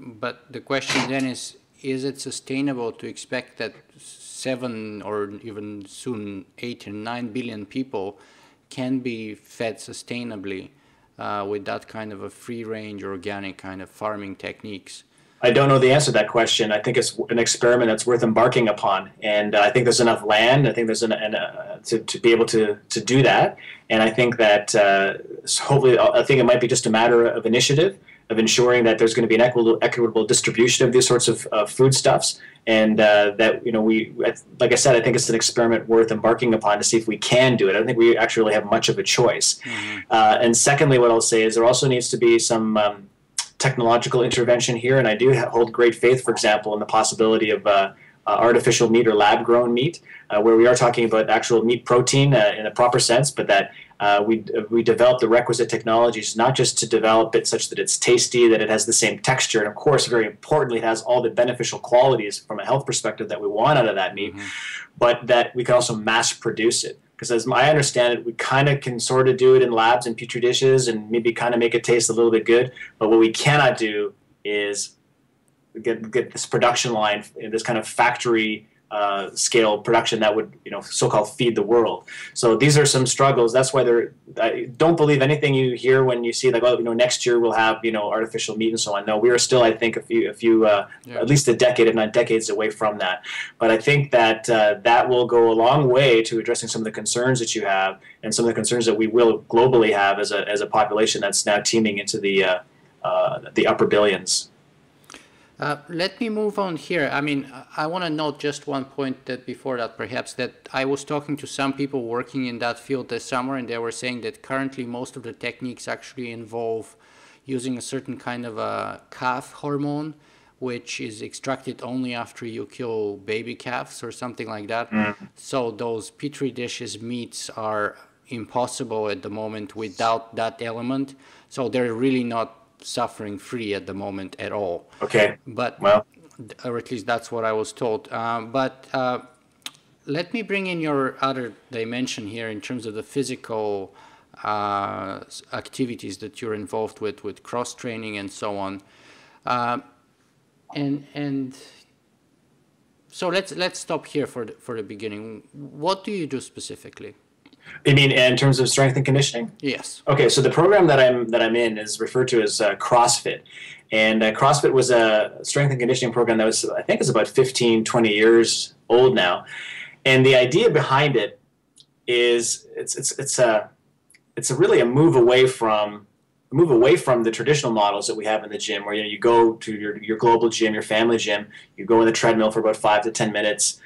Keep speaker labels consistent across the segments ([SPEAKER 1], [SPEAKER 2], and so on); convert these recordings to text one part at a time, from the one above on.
[SPEAKER 1] but the question then is it sustainable to expect that 7 or even soon 8 or 9 billion people can be fed sustainably with that kind of a free-range organic kind of farming techniques?
[SPEAKER 2] I don't know the answer to that question. I think it's an experiment that's worth embarking upon, and I think there's enough land. I think there's to be able to do that, and I think that hopefully, I think it might be just a matter of initiative, of ensuring that there's going to be an equitable distribution of these sorts of foodstuffs, and that like I said, I think it's an experiment worth embarking upon to see if we can do it. I don't think we actually really have much of a choice. Mm-hmm. And secondly, what I'll say is there also needs to be some technological intervention here, and I do hold great faith, for example, in the possibility of artificial meat or lab-grown meat, where we are talking about actual meat protein in a proper sense, but that we develop the requisite technologies not just to develop it such that it's tasty, that it has the same texture, and of course, very importantly, it has all the beneficial qualities from a health perspective that we want out of that meat, but that we can also mass produce it. Because as I understand it, we kind of can sort of do it in labs and petri dishes and maybe kind of make it taste a little bit good. But what we cannot do is get this production line in this kind of factory scale production that would, so-called feed the world. So these are some struggles. That's why I don't believe anything you hear when you see like, oh, next year we'll have, artificial meat and so on. No, we are still, I think, at least a decade, if not decades away from that. But I think that that will go a long way to addressing some of the concerns that you have and some of the concerns that we will globally have as a population that's now teeming into the upper billions.
[SPEAKER 1] Let me move on here. I mean, I want to note just one point that before that, perhaps, that I was talking to some people working in that field this summer, and they were saying that currently most of the techniques actually involve using a certain kind of a calf hormone, which is extracted only after you kill baby calves or something like that. So those petri dishes meats are impossible at the moment without that element. So they're really not suffering free at the moment at all.
[SPEAKER 2] Okay.
[SPEAKER 1] But,
[SPEAKER 2] well,
[SPEAKER 1] or at least that's what I was told. But let me bring in your other dimension here in terms of the physical activities that you're involved with cross training and so on. And so let's stop here for the beginning. What do you do specifically?
[SPEAKER 2] You mean in terms of strength and conditioning?
[SPEAKER 1] Yes.
[SPEAKER 2] Okay, so the program that I'm in is referred to as CrossFit. And CrossFit was a strength and conditioning program that was, I think, is about 15, 20 years old now. And the idea behind it is it's really a move away from the traditional models that we have in the gym, where you go to your global gym, your family gym, you go on the treadmill for about 5 to 10 minutes.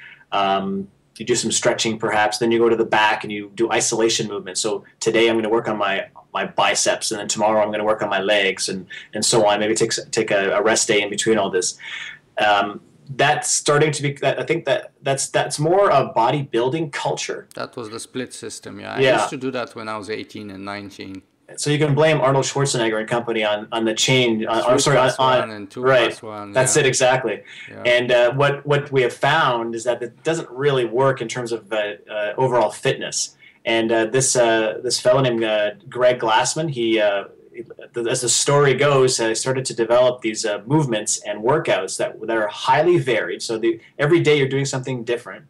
[SPEAKER 2] You do some stretching perhaps, then you go to the back and you do isolation movements. So today I'm going to work on my biceps, and then tomorrow I'm going to work on my legs, and so on. Maybe take a rest day in between all this. That's starting to be, I think that's more a bodybuilding culture.
[SPEAKER 1] That was the split system, yeah. I used to do that when I was 18 and 19.
[SPEAKER 2] So you can blame Arnold Schwarzenegger and company on the change.
[SPEAKER 1] On 2
[SPEAKER 2] right.
[SPEAKER 1] plus 1.
[SPEAKER 2] That's it exactly.
[SPEAKER 1] Yeah.
[SPEAKER 2] And what we have found is that it doesn't really work in terms of overall fitness. And this fellow named Greg Glassman, he as the story goes, started to develop these movements and workouts that are highly varied. So every day you're doing something different,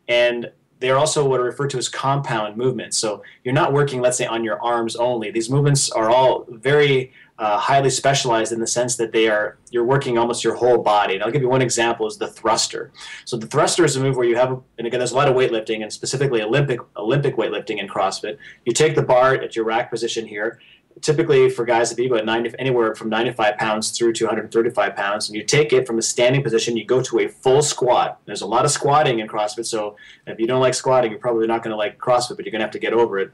[SPEAKER 2] and they're also what are referred to as compound movements. So you're not working, let's say, on your arms only. These movements are all very highly specialized in the sense that you're working almost your whole body. And I'll give you one example, is the thruster. So the thruster is a move where you have, and again, there's a lot of weightlifting, and specifically Olympic weightlifting in CrossFit. You take the bar at your rack position here. Typically for guys, it'd be about anywhere from 95 pounds through to 135 pounds, and you take it from a standing position, you go to a full squat. There's a lot of squatting in CrossFit, so if you don't like squatting, you're probably not going to like CrossFit, but you're going to have to get over it.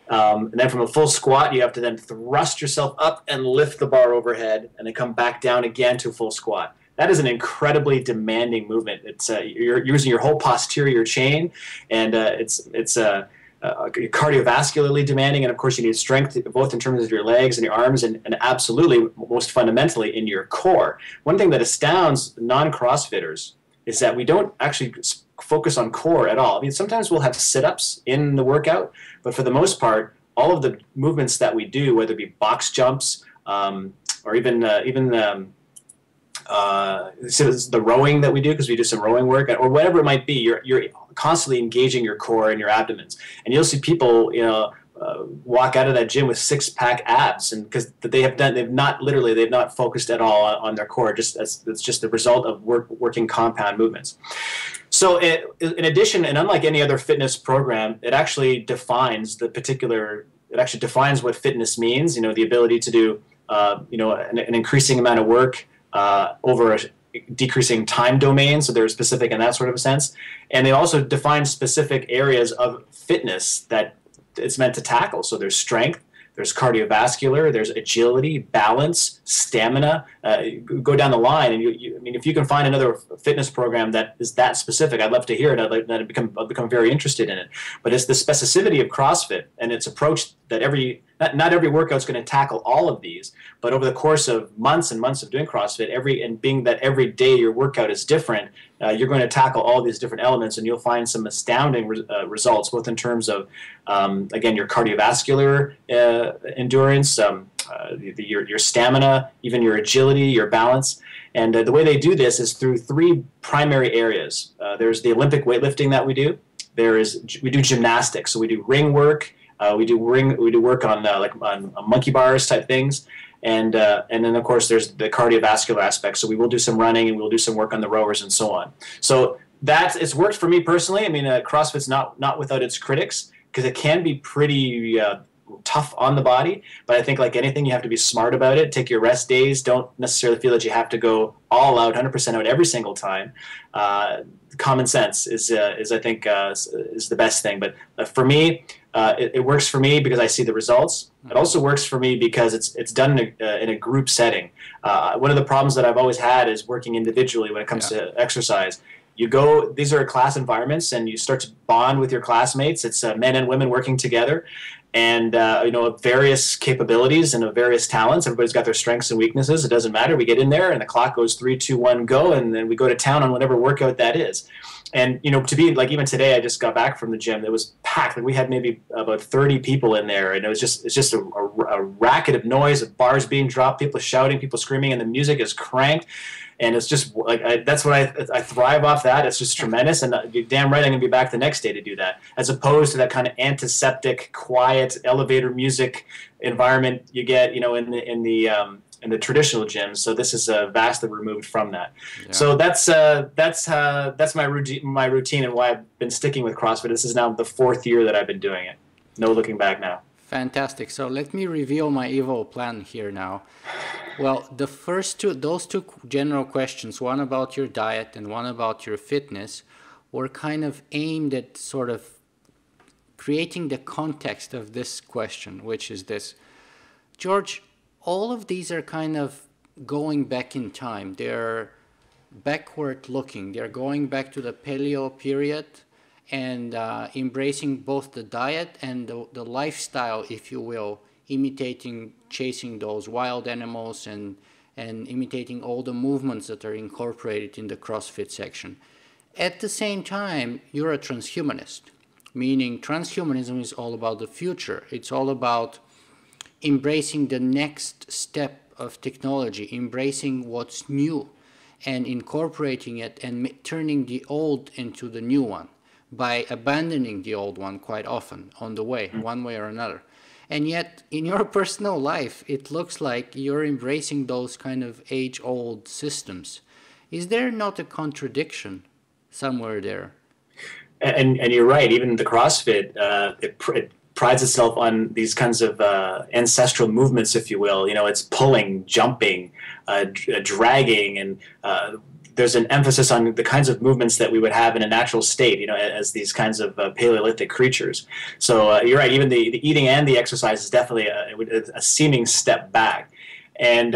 [SPEAKER 2] And then from a full squat, you have to then thrust yourself up and lift the bar overhead, and then come back down again to a full squat. That is an incredibly demanding movement. It's you're using your whole posterior chain, and it's cardiovascularly demanding, and of course you need strength both in terms of your legs and your arms, and absolutely most fundamentally in your core. One thing that astounds non-CrossFitters is that we don't actually focus on core at all. I mean, sometimes we'll have sit-ups in the workout, but for the most part, all of the movements that we do, whether it be box jumps or even so it's the rowing that we do, because we do some rowing work, or whatever it might be. You're constantly engaging your core and your abdomens, and you'll see people, walk out of that gym with 6-pack abs, and because they've not focused at all on their core. It's just the result of working compound movements. So in addition, and unlike any other fitness program, it actually defines what fitness means. The ability to do an increasing amount of work over a decreasing time domain, so they're specific in that sort of a sense. And they also define specific areas of fitness that it's meant to tackle. So there's strength, there's cardiovascular, there's agility, balance, stamina. Go down the line, and if you can find another fitness program that is that specific, I'd love to hear it. I'll become very interested in it. But it's the specificity of CrossFit and its approach that not every workout's going to tackle all of these, but over the course of months and months of doing CrossFit, being that every day your workout is different, you're going to tackle all these different elements, and you'll find some astounding results, both in terms of, again, your cardiovascular endurance, your stamina, even your agility, your balance. And the way they do this is through 3 primary areas. There's the Olympic weightlifting that we do. We do gymnastics, so we do ring work. We do work on on monkey bars type things, and then of course there's the cardiovascular aspect. So we will do some running, and we'll do some work on the rowers and so on. So it's worked for me personally. CrossFit's not without its critics, because it can be pretty tough on the body. But I think, like anything, you have to be smart about it. Take your rest days. Don't necessarily feel that you have to go all out, 100% out every single time. Common sense is I think is the best thing. But for me, it works for me because I see the results. It also works for me because it's done in a group setting. One of the problems that I've always had is working individually when it comes to exercise. These are class environments, and you start to bond with your classmates. It's men and women working together, and various capabilities and various talents. Everybody's got their strengths and weaknesses. It doesn't matter. We get in there, and the clock goes 3, 2, 1, go, and then we go to town on whatever workout that is. And to be like, even today, I just got back from the gym. It was packed. Like, we had maybe about 30 people in there, and it's just a racket of noise, of bars being dropped, people shouting, people screaming, and the music is cranked. And it's just like, that's what I thrive off that. It's just tremendous. And you're damn right I'm going to be back the next day to do that, as opposed to that kind of antiseptic, quiet elevator music environment you get, in the traditional gyms. So this is vastly removed from that. Yeah. So that's my routine and why I've been sticking with CrossFit. This is now the 4th year that I've been doing it. No looking back now.
[SPEAKER 1] Fantastic. So let me reveal my evil plan here now. Well, those two general questions, one about your diet and one about your fitness, were kind of aimed at sort of creating the context of this question, which is this. George, all of these are kind of going back in time. They're backward looking. They're going back to the Paleo period, and embracing both the diet and the lifestyle, if you will, chasing those wild animals and imitating all the movements that are incorporated in the CrossFit section. At the same time, you're a transhumanist, meaning transhumanism is all about the future. It's all about embracing the next step of technology, embracing what's new and incorporating it and turning the old into the new one, by abandoning the old one quite often on the way, one way or another. And yet, in your personal life, it looks like you're embracing those kind of age-old systems. Is there not a contradiction somewhere there?
[SPEAKER 2] And you're right. Even the CrossFit, it prides itself on these kinds of ancestral movements, if you will. It's pulling, jumping, dragging, and there's an emphasis on the kinds of movements that we would have in a natural state, as these kinds of Paleolithic creatures. So you're right, even the eating and the exercise is definitely a seeming step back. And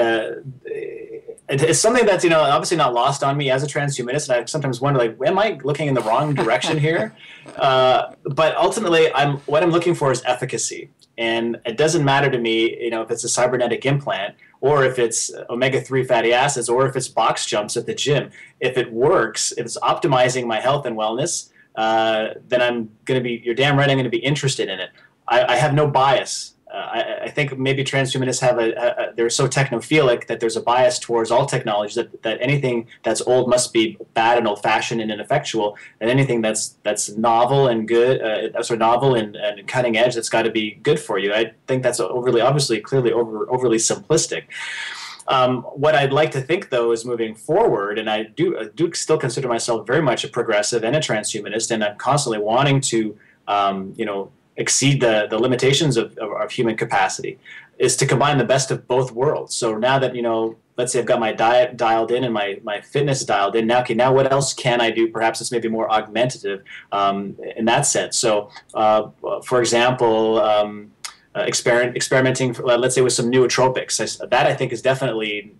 [SPEAKER 2] it's something that's, obviously not lost on me as a transhumanist, and I sometimes wonder, like, am I looking in the wrong direction here? But ultimately, what I'm looking for is efficacy. And it doesn't matter to me, if it's a cybernetic implant, or if it's omega-3 fatty acids, or if it's box jumps at the gym. If it works, if it's optimizing my health and wellness, then you're damn right I'm going to be interested in it. I have no bias. I think maybe transhumanists have they're so technophilic that there's a bias towards all technologies that anything that's old must be bad and old-fashioned and ineffectual, and anything that's novel and good, novel and cutting edge, that's got to be good for you. I think that's clearly overly simplistic. What I'd like to think, though, is moving forward, and I do still consider myself very much a progressive and a transhumanist, and I'm constantly wanting to, exceed the limitations of human capacity, is to combine the best of both worlds. So now that, let's say I've got my diet dialed in and my fitness dialed in, now what else can I do? Perhaps it's maybe more augmentative in that sense. So, for example, experimenting, let's say, with some nootropics. That I think is definitely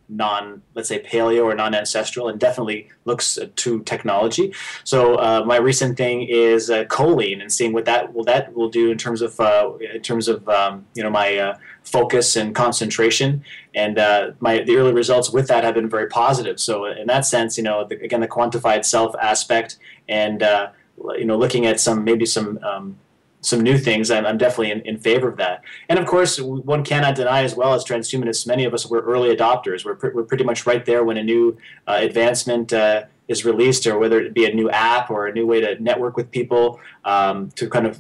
[SPEAKER 2] let's say, paleo or non-ancestral, and definitely looks to technology. So my recent thing is choline, and seeing what that will do in terms of my focus and concentration. And the early results with that have been very positive. So in that sense, again, the quantified self aspect, and looking at some new things, I'm definitely in favor of that. And of course, one cannot deny, as well as transhumanists, many of us were early adopters. We're pretty much right there when a new advancement is released, or whether it be a new app or a new way to network with people, to kind of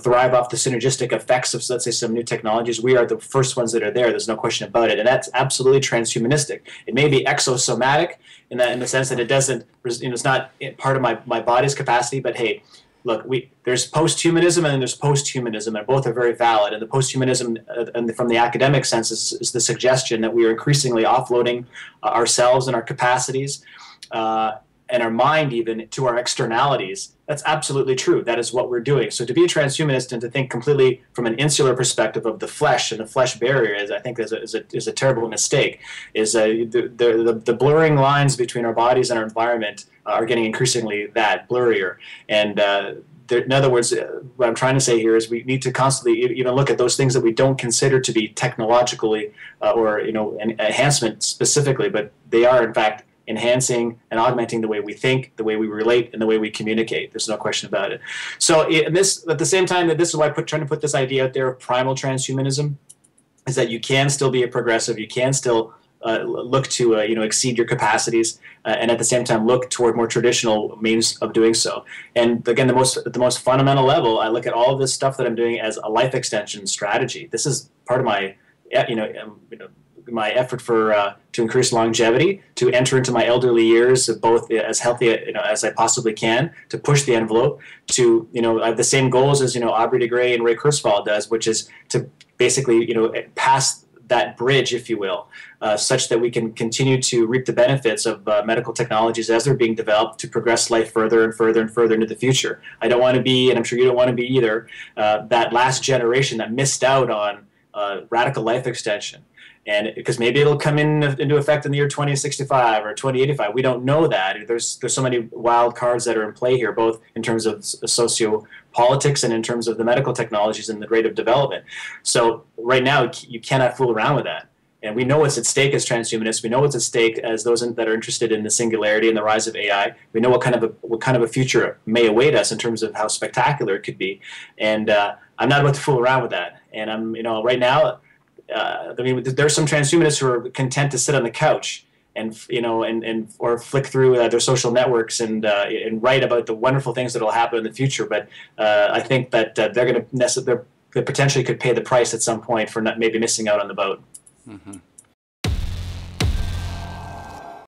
[SPEAKER 2] thrive off the synergistic effects of, let's say, some new technologies. We are the first ones that are there. There's no question about it, and that's absolutely transhumanistic. It may be exosomatic in the sense that it doesn't, it's not part of my body's capacity, but hey. Look, there's post-humanism and there's post-humanism, and both are very valid. And the post-humanism, from the academic sense, is the suggestion that we are increasingly offloading ourselves and our capacities and our mind even to our externalities. That's absolutely true. That is what we're doing. So to be a transhumanist and to think completely from an insular perspective of the flesh and the flesh barrier is a terrible mistake. The blurring lines between our bodies and our environment are getting increasingly blurrier. And in other words, what I'm trying to say here is we need to constantly even look at those things that we don't consider to be technologically or an enhancement specifically, but they are in fact enhancing and augmenting the way we think, the way we relate, and the way we communicate. There's no question about it. So at the same time, this is why trying to put this idea out there of primal transhumanism, is that you can still be a progressive, you can still look to exceed your capacities, and at the same time look toward more traditional means of doing so. And again, at the most fundamental level, I look at all of this stuff that I'm doing as a life extension strategy. This is part of my my effort to increase longevity, to enter into my elderly years both as healthy as I possibly can, to push the envelope, to I have the same goals as Aubrey de Grey and Ray Kurzweil does, which is to basically pass that bridge, if you will, such that we can continue to reap the benefits of medical technologies as they're being developed to progress life further and further and further into the future. I don't want to be, and I'm sure you don't want to be either, that last generation that missed out on radical life extension. And because maybe it'll come into effect in the year 2065 or 2085. We don't know that. There's so many wild cards that are in play here, both in terms of sociopolitics and in terms of the medical technologies and the rate of development. So right now, you cannot fool around with that. And we know what's at stake as transhumanists. We know what's at stake as those that are interested in the singularity and the rise of AI. We know what kind of a future may await us in terms of how spectacular it could be. And I'm not about to fool around with that. And I'm, right now, there's some transhumanists who are content to sit on the couch and or flick through their social networks and write about the wonderful things that will happen in the future. But I think that they potentially could pay the price at some point for maybe missing out on the boat.
[SPEAKER 1] Mm-hmm.